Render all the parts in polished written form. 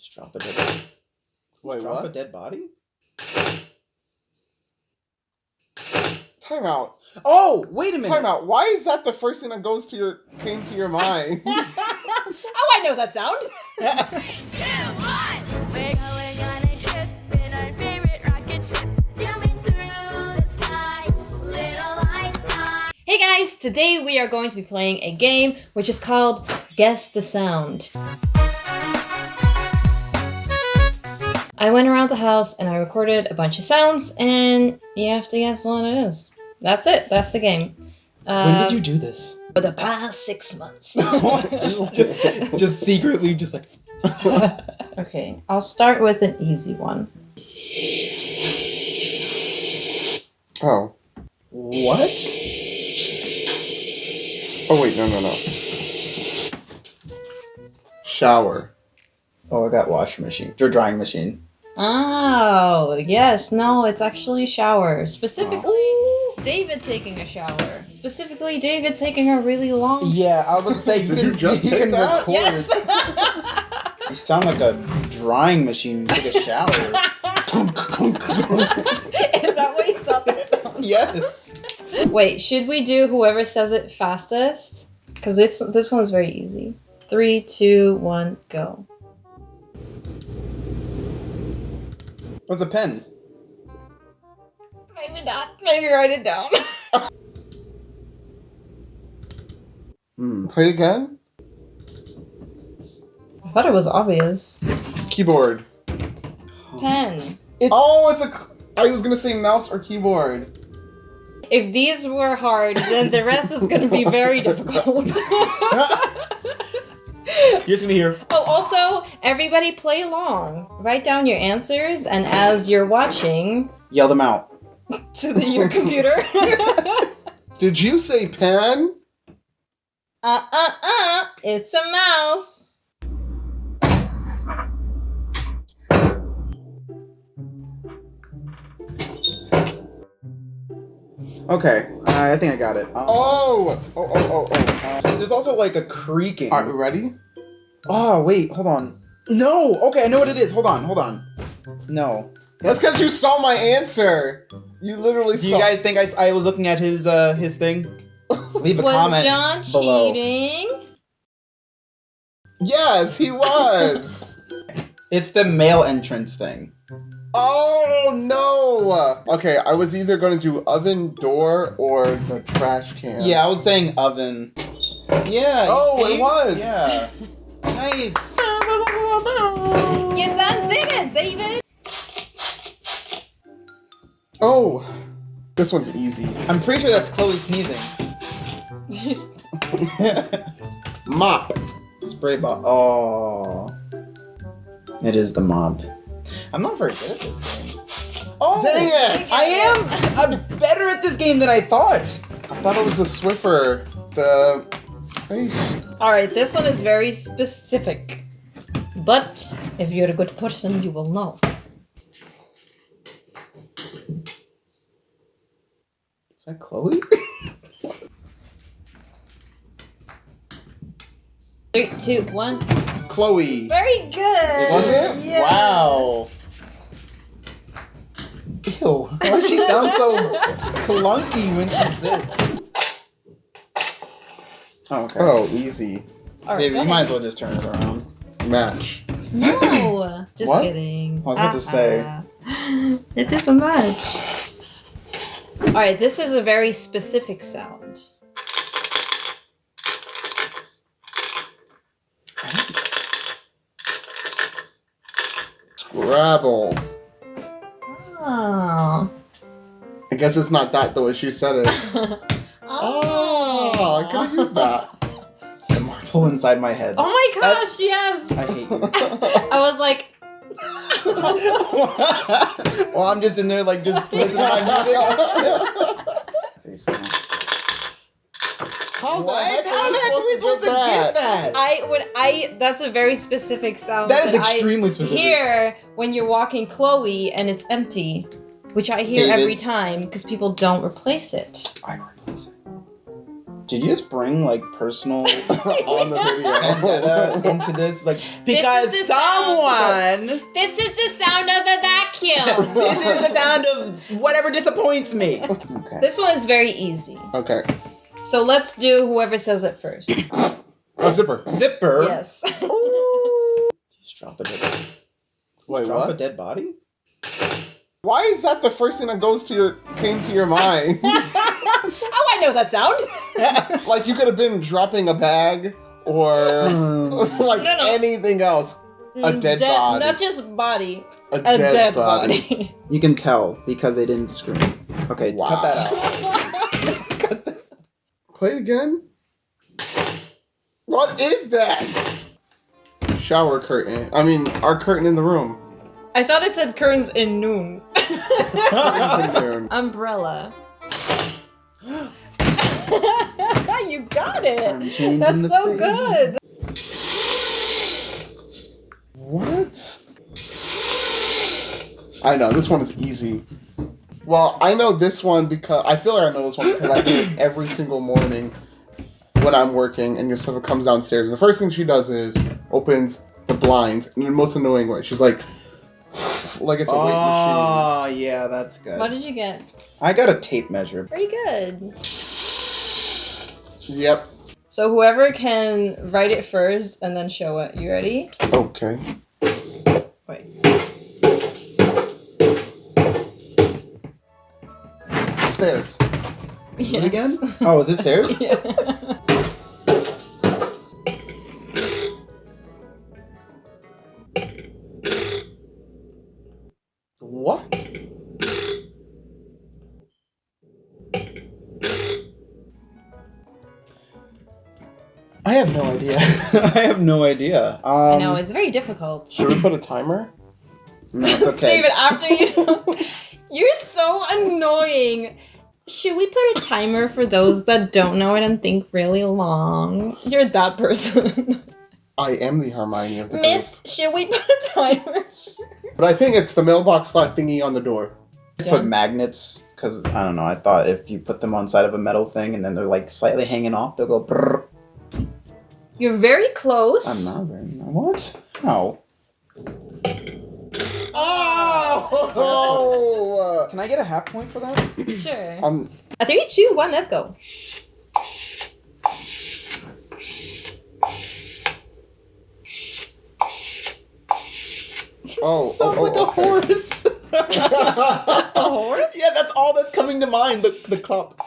Just drop a dead body. Wait, Drop what? a dead body? Time out. Oh, wait a minute. Time out. Why is that the first thing that came to your mind? Oh, I know that sound. Hey guys, today we are going to be playing a game which is called Guess the Sound. I went around the house and I recorded a bunch of sounds and you have to guess what it is. That's it, that's the game. When did you do this? For the past 6 months. just secretly, just like... Okay, I'll start with an easy one. Oh. What? Oh, wait, no. Shower. Oh, I got washing machine. Or drying machine. Oh, yes, no, it's actually shower. Specifically, David taking a shower. Specifically, David taking a really long Yeah, I was going to say, you Did you just take can that? record. Yes! You sound like a drying machine when you take a shower. Is that what you thought that sounded? Yes. Wait, should we do whoever says it fastest? Because this one's very easy. 3, 2, 1, go. What's a pen? Maybe not. Maybe write it down. Play it again? I thought it was obvious. Keyboard. Pen. Oh, I was gonna say mouse or keyboard. If these were hard, then the rest is going to be very difficult. You're just gonna hear. Oh, also, everybody play along. Write down your answers, and as you're watching Yell them out. to your computer. Did you say pen? It's a mouse. Okay, I think I got it. Oh. There's also like a creaking. Are we ready? Oh, wait, hold on. No! Okay, I know what it is. Hold on. No. That's because you saw my answer. You literally Do saw. you guys think I was looking at his thing? Leave a Was comment John below. cheating? Yes, he was. It's the mail entrance thing. Oh no. Okay, I was either going to do oven, door, or the trash can. Yeah, I was saying oven. Yeah. Oh, see? it was. Yeah. Nice. You done did it, David. Oh, this one's easy. I'm pretty sure that's Chloe sneezing. Mop. Spray bottle. Oh. It is the mob. I'm not very good at this game. Oh, Dang it! I'm better at this game than I thought. I thought it was the Swiffer. The. Alright, this one is very specific. But if you're a good person, you will know. Is that Chloe? 3, 2, 1. Chloe. Very good. Was it? Yeah. Wow. Ew. Why does she sound so clunky when she's sick? Oh, okay. Oh, easy. All right, David, go you might ahead. as well just turn it around. Match. No, just What? kidding. I was about to say. It isn't much. All right, this is a very specific sound. Scrabble. Oh. I guess it's not that the way she said it. Oh, I could have used that. It's the marble inside my head. Oh my gosh, yes. I hate you. I was like, Well, I'm just in there, like, just listening to my music. How the What? heck How are the heck are we supposed to get that? that's a very specific sound. That is extremely specific. I hear when you're walking Chloe and it's empty, which I hear David. every time because people don't replace it. I replace it. Did you just bring like personal On the vendetta video. into this? Like because This is the sound. someone. This is the sound of a vacuum. This is the sound of whatever disappoints me. Okay. This one is very easy. Okay. So let's do whoever says it first. A zipper. Zipper. Yes. Just drop a dead. Wait, Drop a what? dead body. Why is that the first thing that came to your mind? Oh, I know that sound. Like you could have been dropping a bag or like No. anything else. A dead body. Not just body. A A dead body. You can tell because they didn't scream. Okay, Wow. cut that out. Play it again. What is that? Shower curtain. I mean, our curtain in the room. I thought it said curtains in noon. Curtains in there. Umbrella. You got it. I'm changing That's the so thing. good. What? I know, this one is easy. Well, I know this one because I feel like I know this one because I do it every single morning when I'm working and Yosefa comes downstairs and the first thing she does is opens the blinds in the most annoying way. She's like it's a weight machine. Oh, yeah, that's good. What did you get? I got a tape measure. Very good. Yep. So whoever can write it first and then show it. You ready? Okay. Wait. Stairs. Do it again? Oh, is it stairs? Yeah. What? I have no idea. I have no idea. I know, it's very difficult. Should we put a timer? No, it's okay. Steven, after you... You're so annoying. Should we put a timer for those that don't know it and think really long? You're that person. I am the Hermione of the Miss, should we put a timer? group. But I think it's the mailbox slot thingy on the door. Put magnets, because, I don't know, I thought if you put them on side of a metal thing and then they're like slightly hanging off, they'll go brrr. You're very close. I'm not very... What? How? Oh! Can I get a half point for that? Sure. 3, 2, 1, let's go. Sounds like a horse. A horse? Yeah, that's all that's coming to mind. The cop.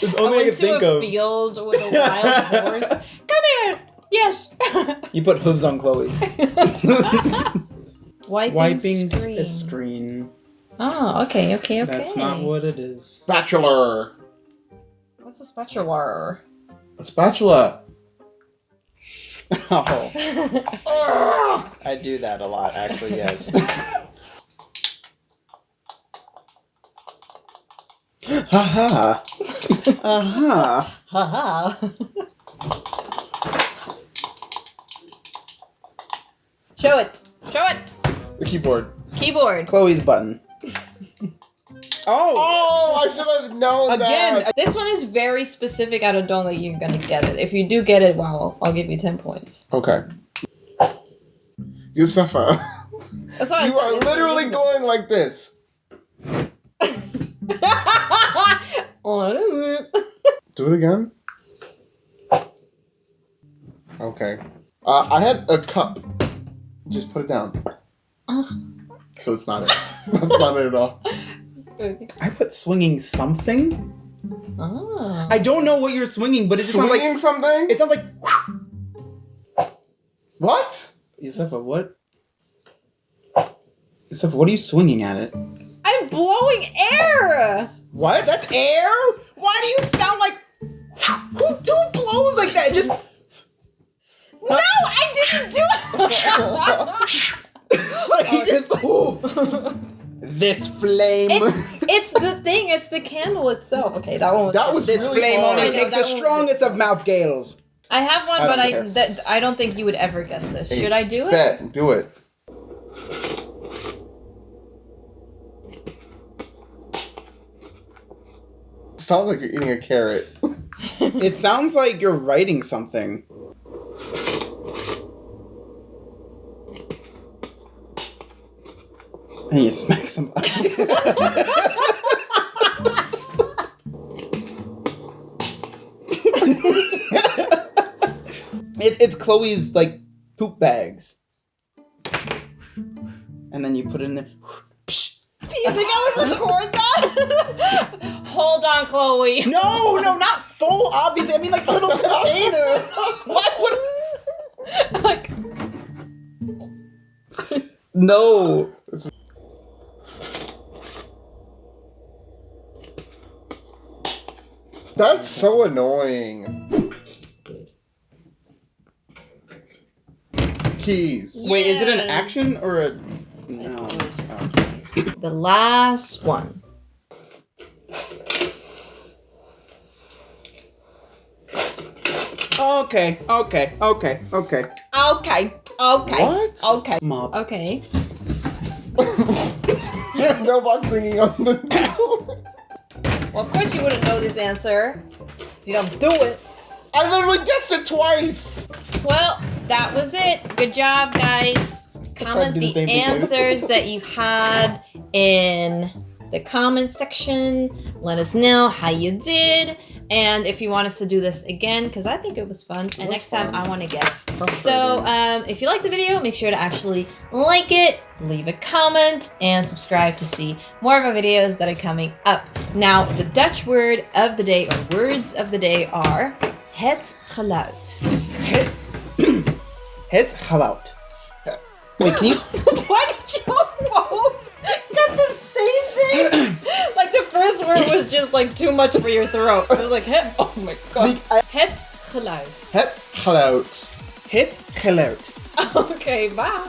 It's I only I went can to think a of. field with a wild horse. Come here! Yes! You put hooves on Chloe. Wiping a screen. screen. Oh, okay. That's not what it is. Spatula. What's a spatula? A spatula. Oh, I do that a lot, actually, yes. Haha. Uh-huh. Haha. Show it. Show it. The keyboard. Keyboard. Chloe's button. Oh! Oh, I should have known Again! that. This one is very specific. I don't know that you're gonna get it. If you do get it, wow, I'll give you 10 points. Okay. Yosefa, That's why you are literally going like this. What is it? Do it again. Okay. I had a cup. Just put it down. So it's not it. That's not it at all. I put swinging something? Ah. I don't know what you're swinging, but it just sounds like... Swinging something? It sounds like... What? Yosefa, what? Yosefa, what are you swinging at it? I'm blowing air! What? That's air? Why do you sound like... Who blows like that? Just... No, I didn't do it! Like, you just... This flame... It's the thing, it's the candle itself. Okay, that one was... That was This really flame hard. only I know, takes the that one was- strongest of mouth gales. I have one, I but don't care. I don't think you would ever guess this. Should I do it? Bet. Do it. sounds like you're eating a carrot. It sounds like you're writing something. And you smack somebody. It's Chloe's, like, poop bags. And then you put it in there. You think I would record that? Hold on, Chloe. No, not full, obviously. I mean, like, a little container. Why would... Like, No. That's so annoying. Keys. Wait, is it an Yes. action or a... No. the last one. Okay. Okay. Okay. What? Okay. Mob. Okay. Mailbox thingy on the door. Well, of course you wouldn't know this answer. So you don't do it. I literally guessed it twice. Well, that was it. Good job, guys. Comment do the the same thing later. answers that you had in the comment section. Let us know how you did. And if you want us to do this again, because I think it was fun. And was next time fun. I want to guess. Frustrating. So if you like the video, make sure to actually like it, leave a comment, and subscribe to see more of our videos that are coming up. Now, the Dutch word of the day, or words of the day, are het geluid. Het geluid. Wait, can you... Why did you both get the same thing? Like the first word was just like too much for your throat. It was like, oh my god. Het geluid. Het geluid. Het geluid. Okay, bye.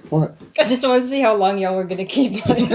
What? I just wanted to see how long y'all were gonna keep like